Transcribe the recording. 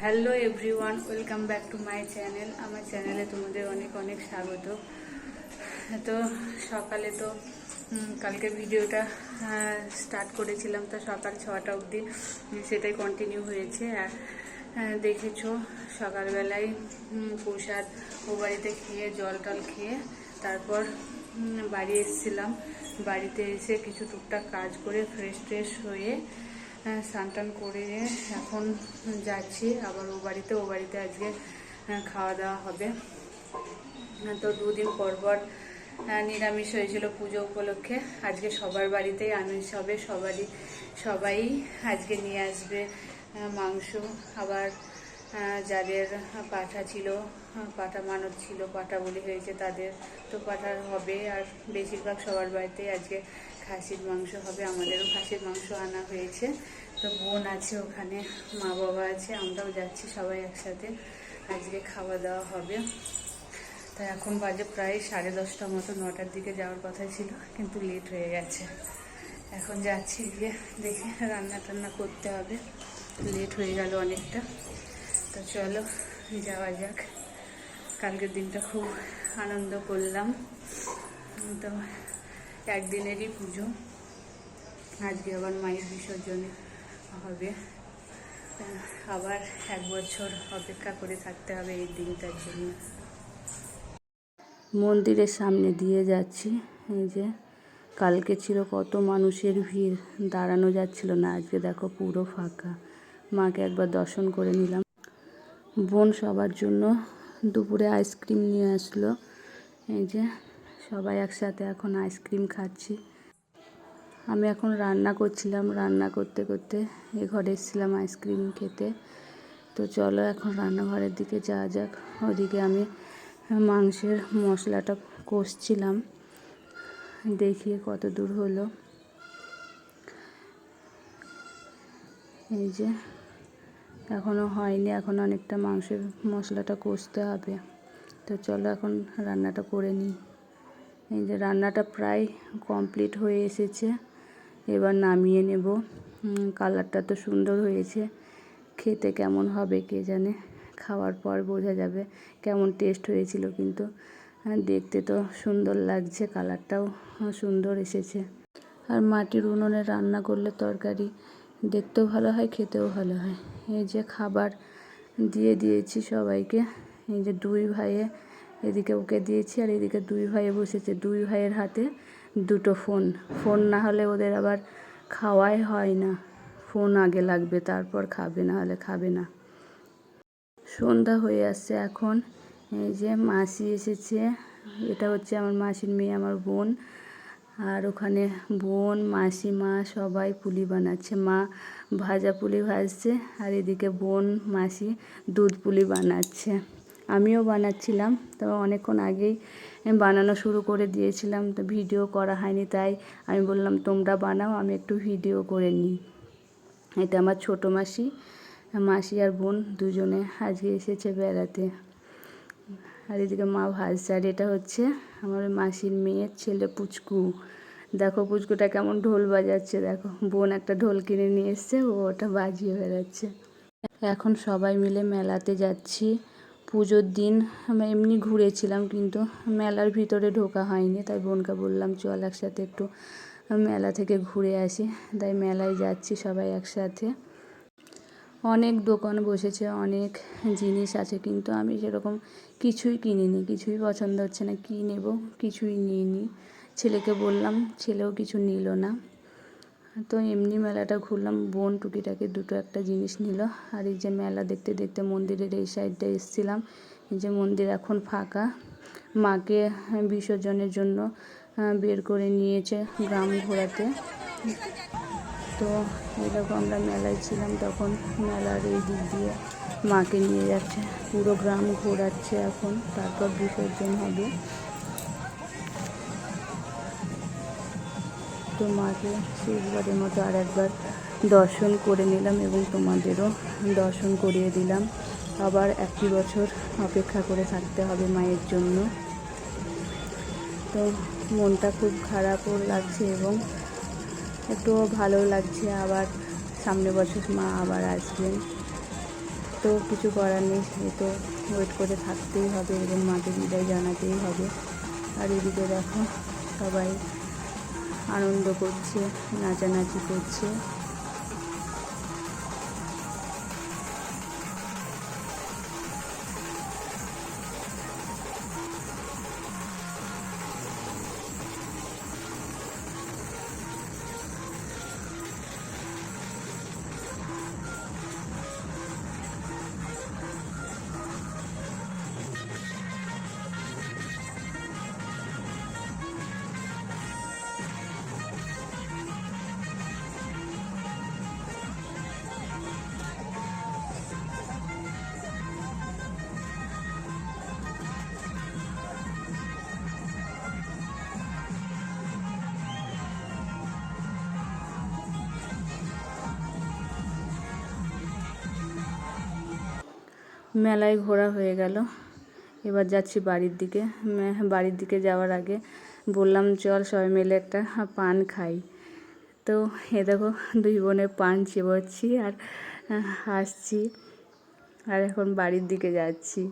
Hello everyone, welcome back to my channel. আমার চ্যানেলে তোমাদের অনেক অনেক স্বাগত। তো সকালে তো কালকে ভিডিওটা স্টার্ট করেছিলাম, তো সকাল 6টা অবধি সেটাই কন্টিনিউ হয়েছে। দেখেছো সকালবেলায় প্রসাদ ও বাড়িতে খেয়ে জল টল খেয়ে তারপর বাড়ি এসেছিলাম। বাড়িতে এসে কিছু টুকটাক কাজ করে ফ্রেশ ট্রেশ হয়ে স্নান টান করে এখন যাচ্ছি আবার ও বাড়িতে আজকে খাওয়া দাওয়া হবে। তো দুদিন পর পর নিরামিষ হয়েছিল পুজো উপলক্ষে। আজকে সবার বাড়িতেই আমিষ হবে, সবাই আজকে নিয়ে আসবে মাংস। আবার যাদের পাঠা ছিল, পাঠা মানত ছিল, পাঠা বলি হয়েছে তাদের তো পাঠা হবে। আর বেশিরভাগ সবার বাড়িতে আজকে খাসির মাংস হবে। আমাদেরও খাসির মাংস আনা হয়েছে। তো বোন আছে ওখানে, মা বাবা আছে, আমরাও যাচ্ছি সবাই একসাথে। আজকে খাওয়া দাওয়া হবে। তো এখন বাজে প্রায় 10:30 মতো, 9টার দিকে যাওয়ার কথা ছিল কিন্তু লেট হয়ে গেছে। এখন যাচ্ছি, গিয়ে দেখে রান্না টান্না করতে হবে, লেট হয়ে গেল অনেকটা। তো চলো যাওয়া যাক। কালকের দিনটা খুব আনন্দ করলাম। তো একদিনেরই পুজো, আজকে আবার মায়ের বিসর্জনে হবে। আবার 1 বছর অপেক্ষা করে থাকতে হবে এই দিনটার জন্য। মন্দিরের সামনে দিয়ে যাচ্ছি। এই যে কালকে ছিল কত মানুষের ভিড়, দাঁড়ানো যাচ্ছিল না। আজকে দেখো পুরো ফাঁকা। মাকে একবার দর্শন করে নিলাম। বোন সবার জন্য দুপুরে আইসক্রিম নিয়ে আসলো। এই যে সবাই একসাথে এখন আইসক্রিম খাচ্ছি। আমি এখন রান্না করছিলাম, রান্না করতে করতে এ ঘরে এসেছিলাম আইসক্রিম খেতে। তো চলো এখন রান্নাঘরের দিকে যাওয়া যাক। ওদিকে আমি মাংসের মশলাটা কষছিলাম, দেখিয়ে কত দূর হলো। এই যে এখনও হয়নি, এখন অনেকটা মাংসের মশলাটা কষতে হবে। তো চলো এখন রান্নাটা করে নিই। এই যে রান্নাটা প্রায় কমপ্লিট হয়ে এসেছে, এবার নামিয়ে নেব। কালারটা তো সুন্দর হয়েছে, খেতে কেমন হবে কে জানে, খাওয়ার পর বোঝা যাবে কেমন টেস্ট হয়েছিল। কিন্তু দেখতে তো সুন্দর লাগছে, কালারটাও সুন্দর এসেছে। আর মাটির উনুনে রান্না করলে তরকারি দেখতেও ভালো হয়, খেতেও ভালো হয়। এই যে খাবার দিয়ে দিয়েছি সবাইকে। এই যে 2 ভাইয়ে, এদিকে ওকে দিয়েছি আর এদিকে 2 ভাইয়ে বসেছে। 2 ভাইয়ের হাতে 2টো ফোন না হলে ওদের আবার খাওয়াই হয় না। ফোন আগে লাগবে, তারপর খাবে, না হলে খাবে না। সন্ধ্যা হয়ে আসছে এখন। এই যে মাসি এসেছে, এটা হচ্ছে আমার মাসির মেয়ে, আমার বোন। আর ওখানে বোন, মাসি, মা সবাই পুলি বানাচ্ছে। মা ভাজা পুলি ভাজছে আর এদিকে বোন, মাসি দুধ পুলি বানাচ্ছে। আমিও বানাচ্ছিলাম, তবে অনেকক্ষণ আগেই বানানো শুরু করে দিয়েছিলাম, তো ভিডিও করা হয়নি। তাই আমি বললাম তোমরা বানাও, আমি একটু ভিডিও করে নিই। এটা আমার ছোটো মাসি আর বোন দুজনে আজকে এসেছে বেড়াতে। আর এদিকে মা ভাজছে। আর এটা হচ্ছে আমার মাসির মেয়ের ছেলে পুচকু। দেখো পুচকুটা কেমন ঢোল বাজাচ্ছে। দেখো বোন একটা ঢোল কিনে নিয়ে এসছে, ও ওটা বাজিয়ে বেড়াচ্ছে। এখন সবাই মিলে মেলাতে যাচ্ছি। পুজোর দিন আমরা এমনি ঘুরেছিলাম, কিন্তু মেলার ভিতরে ঢোকা হয়নি। তাই বোনকে বললাম চল একসাথে একটু মেলা থেকে ঘুরে আসি। তাই মেলায় যাচ্ছি সবাই একসাথে। অনেক দোকান বসেছে, অনেক জিনিস আছে, কিন্তু আমি সেরকম কিছুই কিনিনি। কিছুই পছন্দ হচ্ছে না, কী নেব কিছুই নিইনি। ছেলেকে বললাম, ছেলেও কিছু নিল না। তো এমনি মেলাটা ঘুরলাম। বোন টুকিটাকি 2-1 জিনিস নিল। আর এই যে মেলা দেখতে দেখতে মন্দিরের এই সাইডটা এসেছিলাম। এই যে মন্দির এখন ফাঁকা। মাকে বিসর্জনের জন্য বের করে নিয়েছে গ্রাম ঘোরাতে। তো এরকম আমরা মেলায় ছিলাম তখন, মেলার এই দিক দিয়ে মাকে নিয়ে যাচ্ছে, পুরো গ্রাম ঘোরাচ্ছে এখন, তারপর বিসর্জন হবে। তো মাকে শেষবারের মতো আর একবার দর্শন করে নিলাম এবং তোমাদেরও দর্শন করিয়ে দিলাম। আবার 1 বছর অপেক্ষা করে থাকতে হবে মায়ের জন্য। তো মনটা খুব খারাপও লাগছে এবং একটু ভালো লাগছে। আবার সামনের বছর মা আবার আসবেন। তো কিছু করার নেই, এ তো ওয়েট করে থাকতেই হবে এবং মাকে বিদায় জানাতেই হবে। আর এদিকে দেখো সবাই আনন্দ করছে, নাচানাচি করছে। মেলায় ঘোরা হয়ে গেল, এবার যাচ্ছি বাড়ির দিকে। বাড়ির দিকে যাওয়ার আগে বললাম চল সবাই মিলে একটা পান খাই। তো এ দেখো দুই বোনে পান চিবোচ্ছি আর হাসছি, আর এখন বাড়ির দিকে যাচ্ছি।